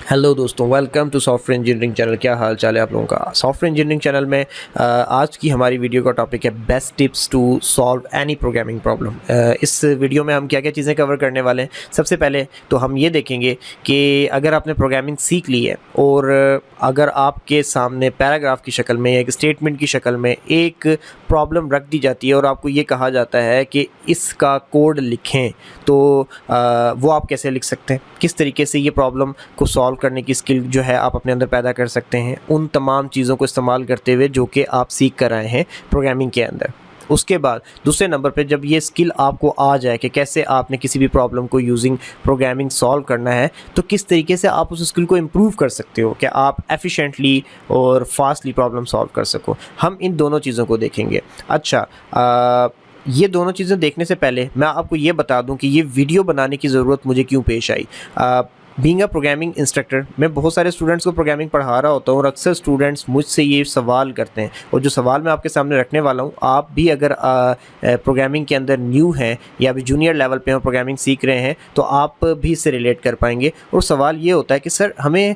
Hello दोस्तों, welcome to software engineering channel. क्या हाल चाल है आप लोगों का। सॉफ्टवेयर इंजीनियरिंग चैनल में आज की हमारी वीडियो का टॉपिक है best tips to solve any programming problem. इस वीडियो में हम क्या क्या चीज़ें कवर करने वाले हैं। सबसे पहले तो हम ये देखेंगे कि अगर आपने प्रोग्रामिंग सीख ली है और अगर आपके सामने पैराग्राफ की शक्ल में या एक स्टेटमेंट की शक्ल में एक प्रॉब्लम रख दी जाती है और आपको ये कहा जाता है कि इसका कोड लिखें, तो वो आप कैसे लिख सकते हैं, किस तरीके से ये प्रॉब्लम को सॉल्व करने की स्किल जो है आप अपने अंदर पैदा कर सकते हैं, उन तमाम चीज़ों को इस्तेमाल करते हुए जो कि आप सीख कर आए हैं प्रोग्रामिंग के अंदर। उसके बाद दूसरे नंबर पे जब ये स्किल आपको आ जाए कि कैसे आपने किसी भी प्रॉब्लम को यूजिंग प्रोग्रामिंग सॉल्व करना है, तो किस तरीके से आप उस स्किल को इम्प्रूव कर सकते हो कि आप एफिशिएंटली और फास्टली प्रॉब्लम सॉल्व कर सको। हम इन दोनों चीज़ों को देखेंगे। अच्छा, ये दोनों चीज़ें देखने से पहले मैं आपको ये बता दूं कि ये वीडियो बनाने की ज़रूरत मुझे क्यों पेश आई। बीइंग अ प्रोग्रामिंग इंस्ट्रक्टर, मैं बहुत सारे स्टूडेंट्स को प्रोग्रामिंग पढ़ा रहा होता हूँ और अक्सर स्टूडेंट्स मुझसे ये सवाल करते हैं, और जो सवाल मैं आपके सामने रखने वाला हूँ, आप भी अगर प्रोग्रामिंग के अंदर न्यू हैं या अभी जूनियर लेवल पे हो, प्रोग्रामिंग सीख रहे हैं, तो आप भी इससे रिलेट कर पाएंगे। और सवाल ये होता है कि सर हमें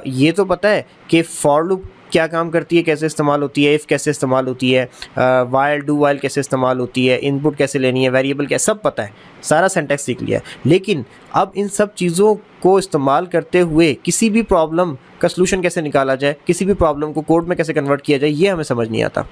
ये तो पता है कि फॉर लूप क्या काम करती है, कैसे इस्तेमाल होती है, इफ़ कैसे इस्तेमाल होती है, वाइल डू वाइल कैसे इस्तेमाल होती है, इनपुट कैसे लेनी है, वेरिएबल क्या, सब पता है, सारा सिंटैक्स सीख लिया है। लेकिन अब इन सब चीज़ों को इस्तेमाल करते हुए किसी भी प्रॉब्लम का सलूशन कैसे निकाला जाए, किसी भी प्रॉब्लम को कोड में कैसे कन्वर्ट किया जाए, ये हमें समझ नहीं आता।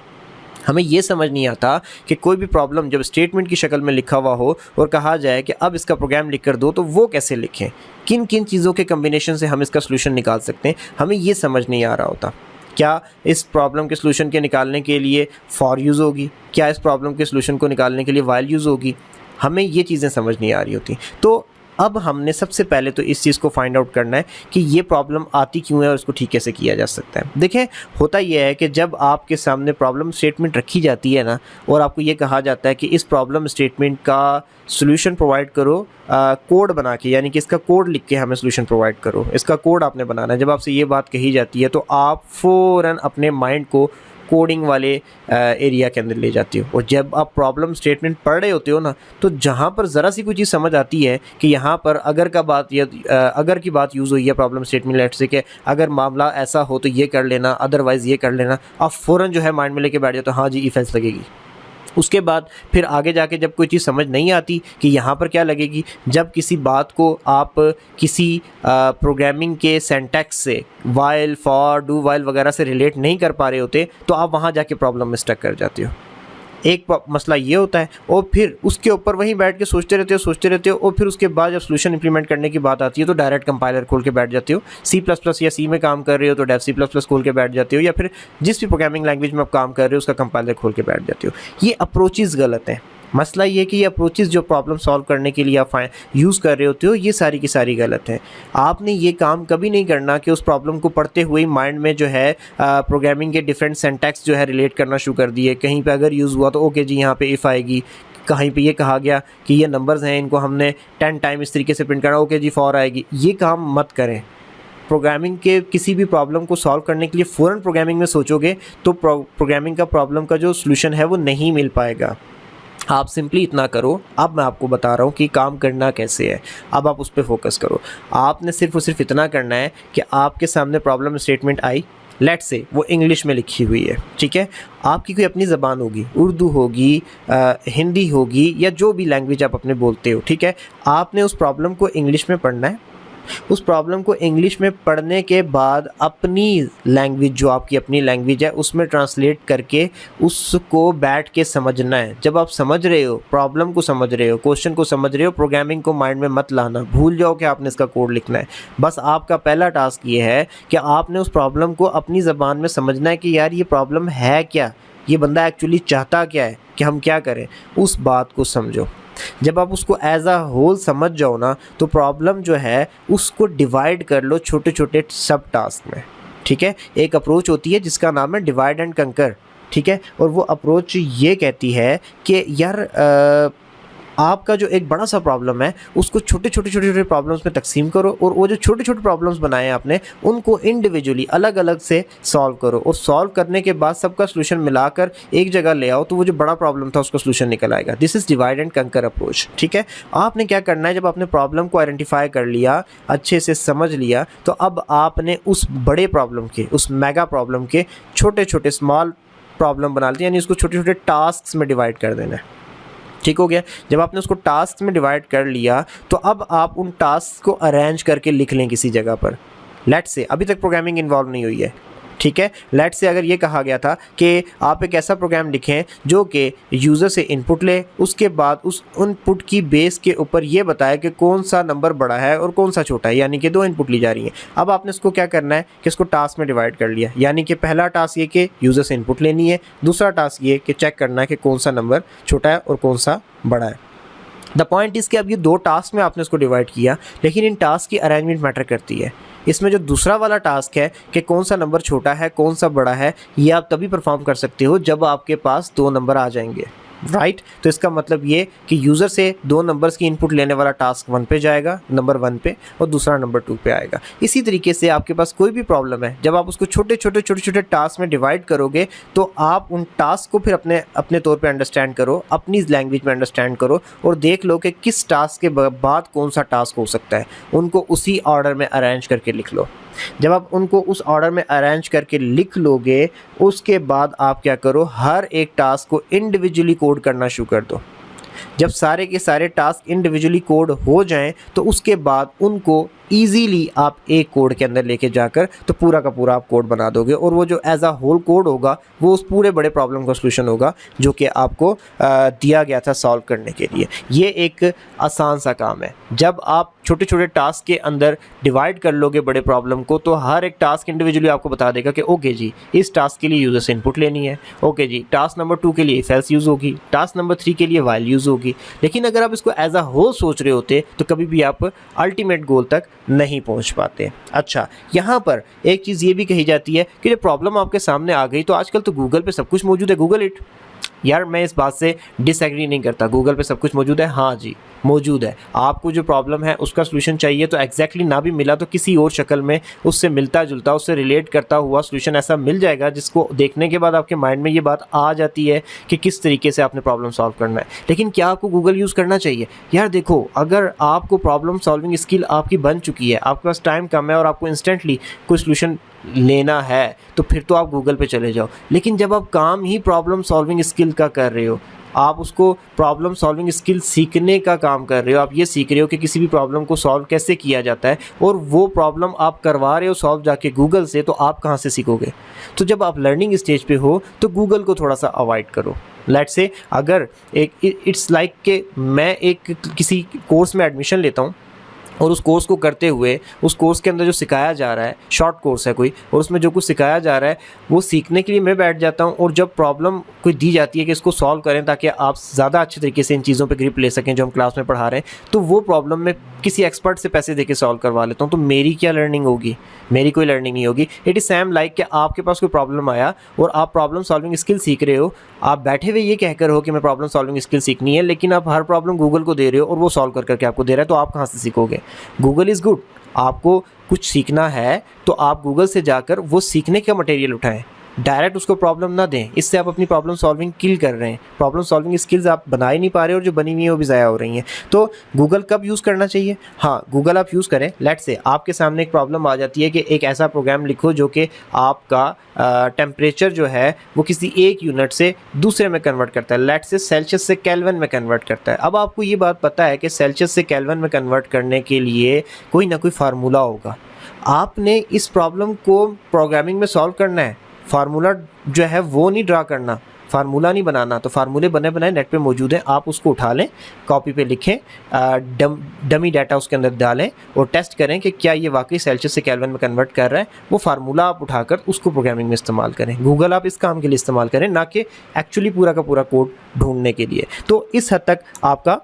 हमें ये समझ नहीं आता कि कोई भी प्रॉब्लम जब स्टेटमेंट की शक्ल में लिखा हुआ हो और कहा जाए कि अब इसका प्रोग्राम लिख कर दो, तो वो कैसे लिखें, किन किन चीज़ों के कम्बिनेशन से हम इसका सलूशन निकाल सकते हैं, हमें ये समझ नहीं आ रहा होता। क्या इस प्रॉब्लम के सलूशन के निकालने के लिए फॉर यूज़ होगी, क्या इस प्रॉब्लम के सलूशन को निकालने के लिए वाइल यूज़ होगी, हमें ये चीज़ें समझ नहीं आ रही होती। तो अब हमने सबसे पहले तो इस चीज़ को फाइंड आउट करना है कि ये प्रॉब्लम आती क्यों है और इसको ठीक कैसे किया जा सकता है। देखें, होता यह है कि जब आपके सामने प्रॉब्लम स्टेटमेंट रखी जाती है ना, और आपको ये कहा जाता है कि इस प्रॉब्लम स्टेटमेंट का सॉल्यूशन प्रोवाइड करो कोड बना के, यानी कि इसका कोड लिख के हमें सॉल्यूशन प्रोवाइड करो, इसका कोड आपने बनाना है। जब आपसे ये बात कही जाती है तो आप फ़ौरन अपने माइंड को कोडिंग वाले एरिया के अंदर ले जाती हो, और जब आप प्रॉब्लम स्टेटमेंट पढ़ रहे होते हो ना, तो जहाँ पर ज़रा सी कोई चीज़ समझ आती है कि यहाँ पर अगर का बात या अगर की बात यूज़ हुई है प्रॉब्लम स्टेटमेंट, लेट से कि अगर मामला ऐसा हो तो ये कर लेना, अदरवाइज़ ये कर लेना, आप फ़ौरन जो है माइंड में लेके बैठ जाते हो, हाँ जी इफ एल्स लगेगी। उसके बाद फिर आगे जाके जब कोई चीज़ समझ नहीं आती कि यहाँ पर क्या लगेगी, जब किसी बात को आप किसी प्रोग्रामिंग के सिंटैक्स से वाइल फॉर डू वाइल वगैरह से रिलेट नहीं कर पा रहे होते, तो आप वहाँ जाके प्रॉब्लम में स्टक कर जाते हो। एक मसला ये होता है, और फिर उसके ऊपर वहीं बैठ के सोचते रहते हो, और फिर उसके बाद जब सॉल्यूशन इंप्लीमेंट करने की बात आती है तो डायरेक्ट कंपाइलर खोल के बैठ जाते हो। C++ या सी में काम कर रहे हो तो डेव C++ खोल के बैठ जाते हो, या फिर जिस भी प्रोग्रामिंग लैंग्वेज में आप काम कर रहे हो उसका कंपाइलर खोल के बैठ जाते हो। ये अप्रोचेज़ गलत हैं। मसला ये कि ये अप्रोचेज़ जो प्रॉब्लम सॉल्व करने के लिए आप यूज़ कर रहे होते हो, ये सारी की सारी गलत है। आपने ये काम कभी नहीं करना कि उस प्रॉब्लम को पढ़ते हुए ही माइंड में जो है प्रोग्रामिंग के डिफरेंट सिंटैक्स जो है रिलेट करना शुरू कर दिए। कहीं पे अगर यूज़ हुआ तो ओके जी यहाँ पे इफ़ आएगी, कहीं पे ये कहा गया कि ये नंबर्स हैं, इनको हमने 10 टाइम इस तरीके से प्रिंट करना, ओके जी फॉर आएगी। ये काम मत करें। प्रोग्रामिंग के किसी भी प्रॉब्लम को सॉल्व करने के लिए फ़ौरन प्रोग्रामिंग में सोचोगे तो प्रोग्रामिंग का प्रॉब्लम का जो सॉल्यूशन है वो नहीं मिल पाएगा। आप सिंपली इतना करो, अब मैं आपको बता रहा हूँ कि काम करना कैसे है, अब आप उस पर फोकस करो। आपने सिर्फ और सिर्फ इतना करना है कि आपके सामने problem statement I, let's say वो इंग्लिश में लिखी हुई है, ठीक है। आपकी कोई अपनी ज़बान होगी, उर्दू होगी, हिंदी होगी, या जो भी लैंग्वेज आप अपने बोलते हो, ठीक है। आपने उस प्रॉब्लम को इंग्लिश में पढ़ना है। उस प्रॉब्लम को इंग्लिश में पढ़ने के बाद अपनी लैंग्वेज, जो आपकी अपनी लैंग्वेज है, उसमें ट्रांसलेट करके उसको बैठ के समझना है। जब आप समझ रहे हो, प्रॉब्लम को समझ रहे हो, क्वेश्चन को समझ रहे हो, प्रोग्रामिंग को माइंड में मत लाना, भूल जाओ कि आपने इसका कोड लिखना है। बस आपका पहला टास्क ये है कि आपने उस प्रॉब्लम को अपनी ज़बान में समझना है कि यार ये प्रॉब्लम है क्या, ये बंदा एक्चुअली चाहता क्या है, कि हम क्या करें, उस बात को समझो। जब आप उसको एज अ होल समझ जाओ ना, तो प्रॉब्लम जो है उसको डिवाइड कर लो छोटे छोटे सब टास्क में, ठीक है। एक अप्रोच होती है जिसका नाम है डिवाइड एंड कंकर, ठीक है। और वो अप्रोच ये कहती है कि यार आपका जो एक बड़ा सा प्रॉब्लम है उसको छोटे छोटे प्रॉब्लम्स में तकसीम करो और वो जो छोटे छोटे प्रॉब्लम्स बनाए हैं आपने उनको इंडिविजुअली अलग अलग से सॉल्व करो और सॉल्व करने के बाद सबका सोल्यूशन मिलाकर एक जगह ले आओ तो वो जो बड़ा प्रॉब्लम था उसका सोल्यूशन निकल आएगा। दिस इज़ डिवाइड एंड कंकर अप्रोच। ठीक है, आपने क्या करना है, जब आपने प्रॉब्लम को आइडेंटिफाई कर लिया, अच्छे से समझ लिया, तो अब आपने उस बड़े प्रॉब्लम के, उस मेगा प्रॉब्लम के छोटे छोटे स्मॉल प्रॉब्लम बना लेते हैं, यानी उसको छोटे छोटे टास्क में डिवाइड कर देना है। ठीक हो गया। जब आपने उसको टास्क में डिवाइड कर लिया तो अब आप उन टास्क को अरेंज करके लिख लें किसी जगह पर। लेट्स से अभी तक प्रोग्रामिंग इन्वॉल्व नहीं हुई है, ठीक है। लेट्स से अगर ये कहा गया था कि आप एक ऐसा प्रोग्राम लिखें जो कि यूज़र से इनपुट ले, उसके बाद उस इनपुट की बेस के ऊपर ये बताए कि कौन सा नंबर बड़ा है और कौन सा छोटा है, यानी कि 2 इनपुट ली जा रही हैं। अब आपने इसको क्या करना है कि इसको टास्क में डिवाइड कर लिया, यानी कि पहला टास्क ये कि यूज़र से इनपुट लेनी है, दूसरा टास्क ये कि चेक करना है कि कौन सा नंबर छोटा है और कौन सा बड़ा है। द पॉइंट इज़ कि अब ये 2 टास्क में आपने इसको डिवाइड किया, लेकिन इन टास्क की अरेंजमेंट मैटर करती है। इसमें जो दूसरा वाला टास्क है कि कौन सा नंबर छोटा है कौन सा बड़ा है, ये आप तभी परफॉर्म कर सकते हो जब आपके पास 2 नंबर आ जाएंगे, राइट। तो इसका मतलब ये कि यूज़र से 2 नंबर्स की इनपुट लेने वाला टास्क 1 पे जाएगा, नंबर 1 पे, और दूसरा नंबर 2 पे आएगा। इसी तरीके से आपके पास कोई भी प्रॉब्लम है, जब आप उसको छोटे छोटे टास्क में डिवाइड करोगे तो आप उन टास्क को फिर अपने तौर पे अंडरस्टैंड करो, अपनी लैंग्वेज में अंडरस्टैंड करो और देख लो कि किस टास्क के बाद कौन सा टास्क हो सकता है। उनको उसी ऑर्डर में अरेंज करके लिख लो। जब आप उनको उस ऑर्डर में अरेंज करके लिख लोगे, उसके बाद आप क्या करो, हर एक टास्क को इंडिविजुअली कोड करना शुरू कर दो। जब सारे के सारे टास्क इंडिविजुअली कोड हो जाएं तो उसके बाद उनको ईजीली आप एक कोड के अंदर लेके जाकर तो पूरा का पूरा आप कोड बना दोगे और वो जो एज अ होल कोड होगा वो उस पूरे बड़े प्रॉब्लम का सलूशन होगा जो कि आपको दिया गया था सॉल्व करने के लिए। ये एक आसान सा काम है। जब आप छोटे छोटे टास्क के अंदर डिवाइड कर लोगे बड़े प्रॉब्लम को तो हर एक टास्क इंडिविजुअली आपको बता देगा कि ओके जी इस टास्क के लिए यूज़र से इनपुट लेनी है, ओके जी टास्क नंबर 2 के लिए इफ एल्स यूज़ होगी, टास्क नंबर 3 के लिए व्हाइल यूज़ होगी। लेकिन अगर आप इसको एज अ होल सोच रहे होते तो कभी भी आप अल्टीमेट गोल तक नहीं पहुंच पाते। अच्छा, यहाँ पर एक चीज़ ये भी कही जाती है कि जब प्रॉब्लम आपके सामने आ गई तो आजकल तो गूगल पे सब कुछ मौजूद है, गूगल इट। यार मैं इस बात से डिसएग्री नहीं करता, गूगल पे सब कुछ मौजूद है, हाँ जी मौजूद है। आपको जो प्रॉब्लम है उसका सलूशन चाहिए तो एग्जैक्टली ना भी मिला तो किसी और शक्ल में उससे मिलता जुलता, उससे रिलेट करता हुआ सलूशन ऐसा मिल जाएगा जिसको देखने के बाद आपके माइंड में ये बात आ जाती है कि किस तरीके से आपने प्रॉब्लम सॉल्व करना है। लेकिन क्या आपको गूगल यूज़ करना चाहिए? यार देखो, अगर आपको प्रॉब्लम सॉल्विंग स्किल आपकी बन चुकी है, आपके पास टाइम कम है और आपको इंस्टेंटली कोई सलूशन लेना है तो फिर तो आप गूगल पे चले जाओ। लेकिन जब आप काम ही प्रॉब्लम सॉल्विंग स्किल का कर रहे हो, आप उसको प्रॉब्लम सॉल्विंग स्किल सीखने का काम कर रहे हो, आप ये सीख रहे हो कि किसी भी प्रॉब्लम को सॉल्व कैसे किया जाता है और वो प्रॉब्लम आप करवा रहे हो सॉल्व जाके गूगल से, तो आप कहाँ से सीखोगे? तो जब आप लर्निंग स्टेज पे हो तो गूगल को थोड़ा सा अवॉइड करो। लेट्स से अगर इट्स लाइक कि मैं एक किसी कोर्स में एडमिशन लेता हूँ और उस कोर्स को करते हुए उस कोर्स के अंदर जो सिखाया जा रहा है, शॉर्ट कोर्स है कोई, और उसमें जो कुछ सिखाया जा रहा है वो सीखने के लिए मैं बैठ जाता हूँ और जब प्रॉब्लम कोई दी जाती है कि इसको सॉल्व करें ताकि आप ज़्यादा अच्छे तरीके से इन चीज़ों पे ग्रिप ले सकें जो हम क्लास में पढ़ा रहे हैं, तो वो प्रॉब्लम मैं किसी एक्सपर्ट से पैसे देके सॉल्व करवा लेता हूँ। तो मेरी क्या लर्निंग होगी? मेरी कोई लर्निंग नहीं होगी। इट इज़ सेम लाइक कि आपके पास कोई प्रॉब्लम आया और आप प्रॉब्लम सॉल्विंग स्किल सीख रहे हो, आप बैठे हुए ये कहकर हो कि मैं प्रॉब्लम सॉल्विंग स्किल सीखनी है, लेकिन आप हर प्रॉब्लम गूगल को दे रहे हो और वो सॉल्व करके आपको दे रहा है, तो आप कहाँ से सीखोगे? Google is good. आपको कुछ सीखना है तो आप गूगल से जाकर वो सीखने का मटेरियल उठाएं, डायरेक्ट उसको प्रॉब्लम ना दें। इससे आप अपनी प्रॉब्लम सॉल्विंग किल कर रहे हैं। प्रॉब्लम सॉल्विंग स्किल्स आप बना ही नहीं पा रहे और जो बनी हुई है वो भी ज़ाया हो रही हैं। तो गूगल कब यूज़ करना चाहिए? हाँ, गूगल आप यूज़ करें। लेट्स से आपके सामने एक प्रॉब्लम आ जाती है कि एक ऐसा प्रोग्राम लिखो जो कि आपका टेम्परेचर जो है वो किसी एक यूनिट से दूसरे में कन्वर्ट करता है। लेट्स से सेल्सियस से केल्विन में कन्वर्ट करता है। अब आपको ये बात पता है कि सेल्सियस से केल्विन में कन्वर्ट करने के लिए कोई ना कोई फार्मूला होगा। आपने इस प्रॉब्लम को प्रोग्रामिंग में सॉल्व करना है, फार्मूला जो है वो नहीं ड्रा करना, फार्मूला नहीं बनाना। तो फार्मूले बने बनाए नेट पे मौजूद हैं, आप उसको उठा लें, कॉपी पे लिखें, डमी डाटा उसके अंदर डालें और टेस्ट करें कि क्या ये वाकई सेल्सियस से केल्विन में कन्वर्ट कर रहा है। वो फार्मूला आप उठाकर उसको प्रोग्रामिंग में इस्तेमाल करें। गूगल आप इस काम के लिए इस्तेमाल करें, ना कि एक्चुअली पूरा का पूरा कोड ढूंढने के लिए। तो इस हद तक आपका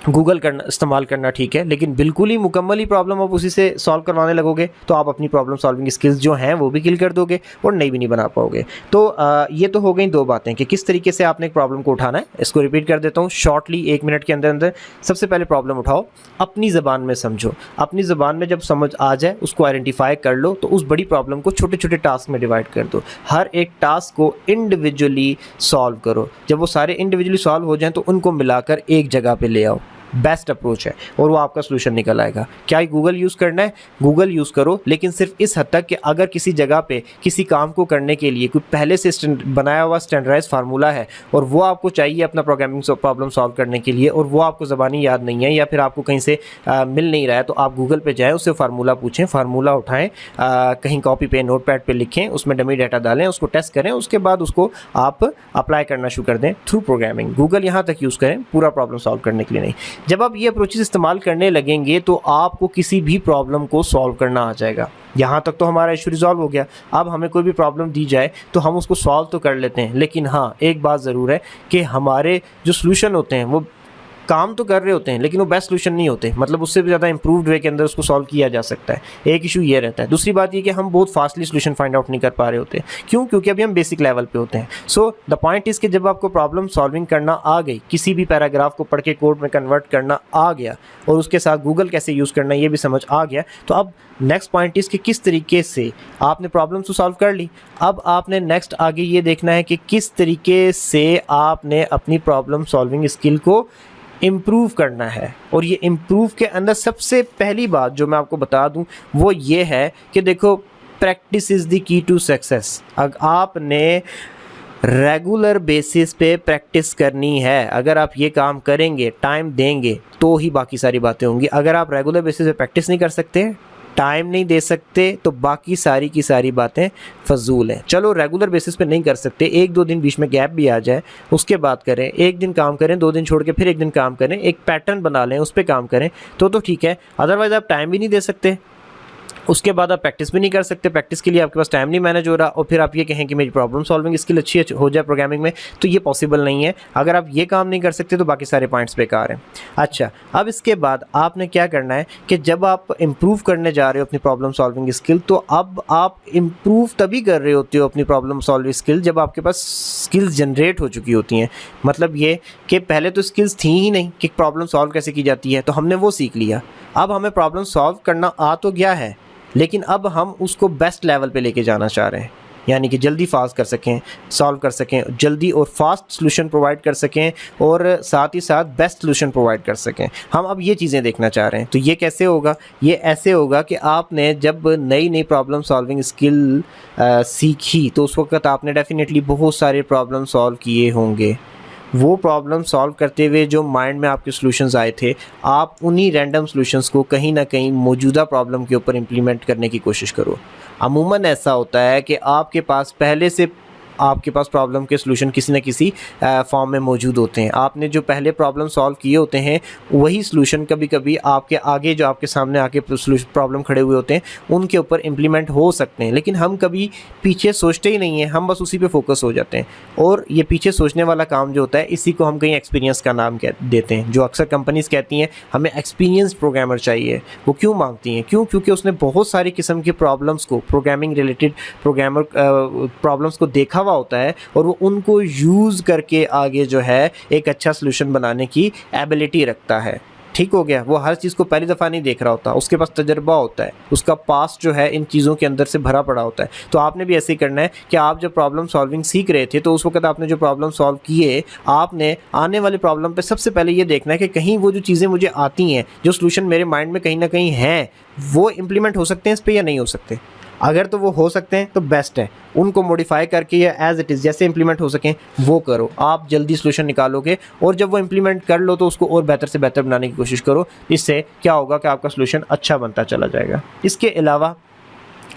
गूगल करना इस्तेमाल करना ठीक है, लेकिन बिल्कुल ही मुकम्मल ही प्रॉब्लम आप उसी से सॉल्व करवाने लगोगे तो आप अपनी प्रॉब्लम सॉल्विंग स्किल्स जो हैं वो भी किल कर दोगे और नई भी नहीं बना पाओगे। तो ये तो हो गई दो बातें कि किस तरीके से आपने एक प्रॉब्लम को उठाना है। इसको रिपीट कर देता हूँ शॉर्टली 1 मिनट के अंदर अंदर। सबसे पहले प्रॉब्लम उठाओ, अपनी ज़बान में समझो, अपनी ज़बान में जब समझ आ जाए उसको आइडेंटिफाई कर लो, तो उस बड़ी प्रॉब्लम को छोटे छोटे टास्क में डिवाइड कर दो। हर एक टास्क को इंडिविजुअली सॉल्व करो। जब वो सारे इंडिविजुअली सॉल्व हो जाएं तो उनको मिलाकर एक जगह पे ले आओ। बेस्ट अप्रोच है और वो आपका सलूशन निकल आएगा। क्या गूगल यूज़ करना है? गूगल यूज़ करो, लेकिन सिर्फ इस हद तक कि अगर किसी जगह पे किसी काम को करने के लिए कोई पहले से बनाया हुआ स्टैंडर्डाइज फार्मूला है और वो आपको चाहिए अपना प्रोग्रामिंग प्रॉब्लम सॉल्व करने के लिए और वो आपको ज़बानी याद नहीं है या फिर आपको कहीं से मिल नहीं रहा है, तो आप गूगल पे जाएँ, उससे फार्मूला पूछें, फार्मूला उठाएँ, कहीं कॉपी पे नोट पैड पर लिखें, उसमें डमी डाटा डालें, उसको टेस्ट करें, उसके बाद उसको आप अप्लाई करना शुरू कर दें थ्रू प्रोग्रामिंग। गूगल यहाँ तक यूज़ करें पूरा प्रॉब्लम सॉल्व करने के लिए नहीं। जब आप ये अप्रोचेस इस्तेमाल करने लगेंगे तो आपको किसी भी प्रॉब्लम को सॉल्व करना आ जाएगा। यहाँ तक तो हमारा इशू रिजॉल्व हो गया। अब हमें कोई भी प्रॉब्लम दी जाए तो हम उसको सॉल्व तो कर लेते हैं, लेकिन हाँ एक बात ज़रूर है कि हमारे जो सॉल्यूशन होते हैं वो काम तो कर रहे होते हैं लेकिन वो बेस्ट सॉल्यूशन नहीं होते, मतलब उससे भी ज़्यादा इंप्रूव्ड वे के अंदर उसको सॉल्व किया जा सकता है। एक इशू ये रहता है। दूसरी बात ये कि हम बहुत फास्टली सॉल्यूशन फाइंड आउट नहीं कर पा रहे होते। क्यों? क्योंकि अभी हम बेसिक लेवल पे होते हैं। सो द पॉइंट इज़ कि जब आपको प्रॉब्लम सॉल्विंग करना आ गई, किसी भी पैराग्राफ को पढ़ के कोड में कन्वर्ट करना आ गया और उसके साथ गूगल कैसे यूज़ करना ये भी समझ आ गया, तो अब नेक्स्ट पॉइंट इज़ कि किस तरीके से आपने प्रॉब्लम तो सॉल्व कर ली। अब आपने नेक्स्ट आगे ये देखना है कि किस तरीके से आपने अपनी प्रॉब्लम सॉल्विंग स्किल को इम्प्रूव करना है। और ये इम्प्रूव के अंदर सबसे पहली बात जो मैं आपको बता दूं वो ये है कि देखो, practice is the key to success. अगर आपने रेगुलर बेसिस पे प्रैक्टिस करनी है, अगर आप ये काम करेंगे, टाइम देंगे, तो ही बाकी सारी बातें होंगी। अगर आप रेगुलर बेसिस पे प्रैक्टिस नहीं कर सकते, टाइम नहीं दे सकते, तो बाकी सारी की सारी बातें फजूल हैं। चलो रेगुलर बेसिस पे नहीं कर सकते, 1-2 दिन बीच में गैप भी आ जाए, उसके बाद करें। एक दिन काम करें, 2 दिन छोड़ के फिर एक दिन काम करें, एक पैटर्न बना लें, उस पर काम करें, तो ठीक है। अदरवाइज़ आप टाइम भी नहीं दे सकते, उसके बाद आप प्रैक्टिस भी नहीं कर सकते, प्रैक्टिस के लिए आपके पास टाइम नहीं मैनेज हो रहा, और फिर आप ये कहें कि मेरी प्रॉब्लम सॉल्विंग स्किल अच्छी हो जाए प्रोग्रामिंग में, तो ये पॉसिबल नहीं है। अगर आप ये काम नहीं कर सकते तो बाकी सारे पॉइंट्स बेकार हैं। अच्छा, अब इसके बाद आपने क्या करना है कि जब आप इम्प्रूव करने जा रहे हो अपनी प्रॉब्लम सॉल्विंग स्किल, तो अब आप इम्प्रूव तभी कर रहे होते हो अपनी प्रॉब्लम सॉल्विंग स्किल जब आपके पास स्किल्स जनरेट हो चुकी होती हैं। मतलब ये कि पहले तो स्किल्स थी ही नहीं कि प्रॉब्लम सॉल्व कैसे की जाती है, तो हमने वो सीख लिया। अब हमें प्रॉब्लम सॉल्व करना आ तो गया है, लेकिन अब हम उसको बेस्ट लेवल पे लेके जाना चाह रहे हैं, यानी कि जल्दी फास्ट कर सकें, सॉल्व कर सकें, जल्दी और फास्ट सॉल्यूशन प्रोवाइड कर सकें, और साथ ही साथ बेस्ट सॉल्यूशन प्रोवाइड कर सकें। हम अब ये चीज़ें देखना चाह रहे हैं। तो ये कैसे होगा? ये ऐसे होगा कि आपने जब नई नई प्रॉब्लम सॉल्विंग स्किल सीखी तो उस वक्त आपने डेफिनेटली बहुत सारे प्रॉब्लम सॉल्व किए होंगे। वो प्रॉब्लम सॉल्व करते हुए जो माइंड में आपके सॉल्यूशंस आए थे, आप उन्हीं रैंडम सॉल्यूशंस को कहीं ना कहीं मौजूदा प्रॉब्लम के ऊपर इम्प्लीमेंट करने की कोशिश करो। अमूमन ऐसा होता है कि आपके पास पहले से आपके पास प्रॉब्लम के सॉल्यूशन किसी न किसी फॉर्म में मौजूद होते हैं। आपने जो पहले प्रॉब्लम सॉल्व किए होते हैं वही सॉल्यूशन कभी कभी आपके आगे जो आपके सामने आके प्रॉब्लम खड़े हुए होते हैं उनके ऊपर इम्प्लीमेंट हो सकते हैं, लेकिन हम कभी पीछे सोचते ही नहीं हैं, हम बस उसी पे फोकस हो जाते हैं। और ये पीछे सोचने वाला काम जो होता है, इसी को हम कहीं एक्सपीरियंस का नाम देते हैं। जो अक्सर कंपनीज़ कहती हैं हमें एक्सपीरियंस प्रोग्रामर चाहिए, वो क्यों मांगती हैं? क्योंकि उसने बहुत सारी किस्म की प्रॉब्लम्स को, प्रोग्रामिंग रिलेटेड प्रॉब्लम्स को देखा होता है और वो उनको यूज़ करके आगे जो है एक अच्छा सलूशन बनाने की एबिलिटी रखता है। ठीक हो गया? वो हर चीज़ को पहली दफ़ा नहीं देख रहा होता, उसके पास तजर्बा होता है, उसका पास्ट जो है इन चीज़ों के अंदर से भरा पड़ा होता है। तो आपने भी ऐसे ही करना है कि आप जब प्रॉब्लम सॉल्विंग सीख रहे थे तो उस वक्त आपने जो प्रॉब्लम सॉल्व किए, आपने आने वाले प्रॉब्लम पे सबसे पहले ये देखना है कि कहीं वो जो चीज़ें मुझे आती हैं, जो सलूशन मेरे माइंड में कहीं ना कहीं हैं, वो इम्प्लीमेंट हो सकते हैं इस पर या नहीं हो सकते। अगर तो वो हो सकते हैं तो बेस्ट है, उनको मॉडिफाई करके या एज इट इज़ जैसे इंप्लीमेंट हो सकें वो करो, आप जल्दी सॉल्यूशन निकालोगे। और जब वो इंप्लीमेंट कर लो तो उसको और बेहतर से बेहतर बनाने की कोशिश करो। इससे क्या होगा कि आपका सॉल्यूशन अच्छा बनता चला जाएगा। इसके अलावा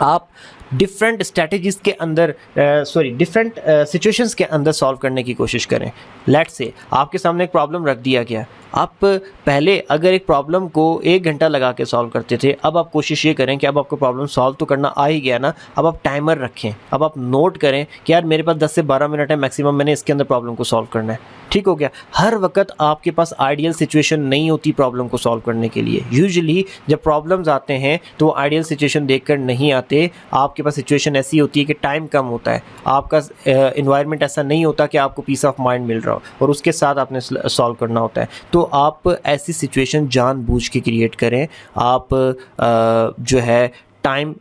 आप डिफरेंट स्ट्रेटजीज़ के अंदर डिफरेंट सिचुएशंस के अंदर सॉल्व करने की कोशिश करें। लेट्स से आपके सामने एक प्रॉब्लम रख दिया गया, आप पहले अगर एक प्रॉब्लम को 1 घंटा लगा के सॉल्व करते थे, अब आप कोशिश ये करें कि अब आपको प्रॉब्लम सॉल्व तो करना आ ही गया ना, अब आप टाइमर रखें, अब आप नोट करें कि यार मेरे पास 10 से 12 मिनट है मैक्सिमम, मैंने इसके अंदर प्रॉब्लम को सॉल्व करना है। ठीक हो गया। हर वक्त आपके पास आइडियल सिचुएशन नहीं होती प्रॉब्लम को सॉल्व करने के लिए। यूजुअली जब प्रॉब्लम्स आते हैं तो वो आइडियल सिचुएशन देखकर नहीं आते, आपके पास सिचुएशन ऐसी होती है कि टाइम कम होता है, आपका इन्वायरमेंट ऐसा नहीं होता कि आपको पीस ऑफ माइंड मिल रहा हो और उसके साथ आपने सॉल्व करना होता है। तो आप ऐसी सिचुएशन जानबूझ के क्रिएट करें, आप जो है टाइम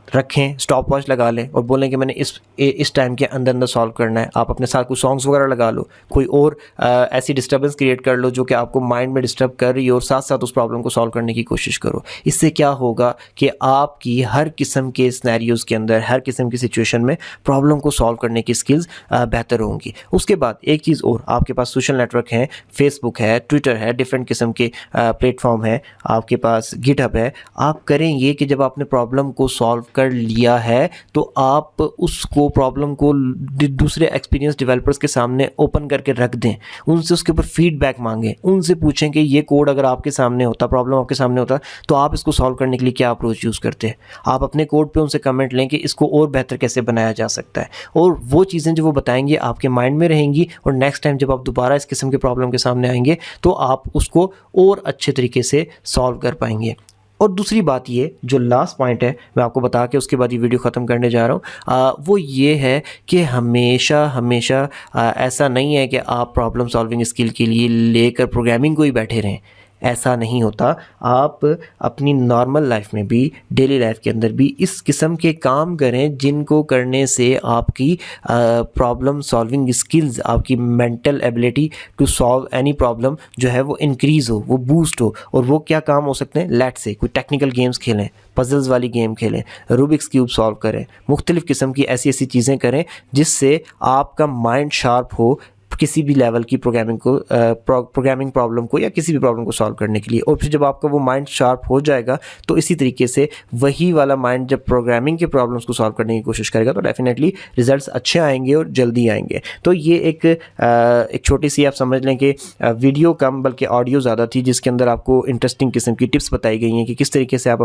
रखें, स्टॉप वॉच लगा लें और बोलें कि मैंने इस टाइम के अंदर अंदर सॉल्व करना है। आप अपने साथ कुछ सॉन्ग्स वगैरह लगा लो, कोई और ऐसी डिस्टर्बेंस क्रिएट कर लो जो कि आपको माइंड में डिस्टर्ब कर रही है और साथ साथ उस प्रॉब्लम को सॉल्व करने की कोशिश करो। इससे क्या होगा कि आपकी हर किस्म के सिनेरियोज़ के अंदर, हर किस्म की सिचुएशन में प्रॉब्लम को सॉल्व करने की स्किल्स बेहतर होंगी। उसके बाद एक चीज़ और, आपके पास सोशल नेटवर्क हैं, फेसबुक है, ट्विटर है, डिफरेंट किस्म के प्लेटफॉर्म है, आपके पास गिटहब है। आप करें ये कि जब आपने प्रॉब्लम को सॉल्व कर लिया है तो आप उसको प्रॉब्लम को दूसरे एक्सपीरियंस डेवलपर्स के सामने ओपन करके रख दें, उनसे उसके ऊपर फीडबैक मांगें, उनसे पूछें कि ये कोड अगर आपके सामने होता, प्रॉब्लम आपके सामने होता तो आप इसको सॉल्व करने के लिए क्या अप्रोच यूज़ करते हैं। आप अपने कोड पे उनसे कमेंट लें कि इसको और बेहतर कैसे बनाया जा सकता है, और वो चीज़ें जो वो बताएंगे आपके माइंड में रहेंगी और नेक्स्ट टाइम जब आप दोबारा इस किस्म के प्रॉब्लम के सामने आएंगे तो आप उसको और अच्छे तरीके से सॉल्व कर पाएंगे। और दूसरी बात ये, जो लास्ट पॉइंट है मैं आपको बता के उसके बाद ये वीडियो ख़त्म करने जा रहा हूँ, वो ये है कि हमेशा ऐसा नहीं है कि आप प्रॉब्लम सॉल्विंग स्किल के लिए लेकर प्रोग्रामिंग को ही बैठे रहें। ऐसा नहीं होता। आप अपनी नॉर्मल लाइफ में भी, डेली लाइफ के अंदर भी इस किस्म के काम करें जिनको करने से आपकी प्रॉब्लम सॉल्विंग स्किल्स, आपकी mental ability to solve any problem जो है वो इंक्रीज़ हो, वो बूस्ट हो। और वो क्या काम हो सकते हैं? लेट्स से कोई टेक्निकल गेम्स खेलें, पजल्स वाली गेम खेलें, रूबिक्स क्यूब सॉल्व करें, मुख्तलिफ़ किस्म की ऐसी चीज़ें करें जिससे आपका माइंड शार्प हो किसी भी लेवल की प्रोग्रामिंग प्रॉब्लम को या किसी भी प्रॉब्लम को सॉल्व करने के लिए। और फिर जब आपका वो माइंड शार्प हो जाएगा तो इसी तरीके से वही वाला माइंड जब प्रोग्रामिंग के प्रॉब्लम्स को सॉल्व करने की कोशिश करेगा तो डेफिनेटली रिजल्ट्स अच्छे आएंगे और जल्दी आएंगे। तो ये एक छोटी सी आप समझ लें कि वीडियो कम बल्कि ऑडियो ज़्यादा थी, जिसके अंदर आपको इंटरेस्टिंग किस्म की टिप्स बताई गई हैं कि किस तरीके से आप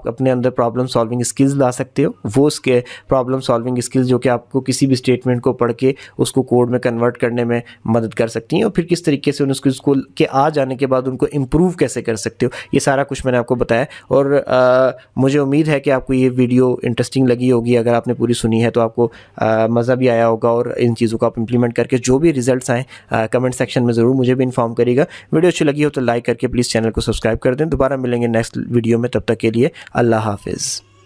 अपने अंदर प्रॉब्लम सॉल्विंग स्किल्स ला सकते हो। वो उसके प्रॉब्लम सॉल्विंग स्किल्स जो कि आपको किसी भी स्टेटमेंट को पढ़ के उसको कोड में कन्वर्ट करने में मदद कर सकती हैं, और फिर किस तरीके से उन स्किल्स को के आ जाने के बाद उनको इम्प्रूव कैसे कर सकते हो, ये सारा कुछ मैंने आपको बताया। और मुझे उम्मीद है कि आपको ये वीडियो इंटरेस्टिंग लगी होगी। अगर आपने पूरी सुनी है तो आपको मज़ा भी आया होगा, और इन चीज़ों को आप इंप्लीमेंट करके जो भी रिजल्ट्स आएँ कमेंट सेक्शन में ज़रूर मुझे भी इन्फॉर्म करिएगा। वीडियो अच्छी लगी हो तो लाइक करके प्लीज़ चैनल को सब्सक्राइब कर दें। दोबारा मिलेंगे नेक्स्ट वीडियो में, तब तक के लिए अल्लाह हाफिज़।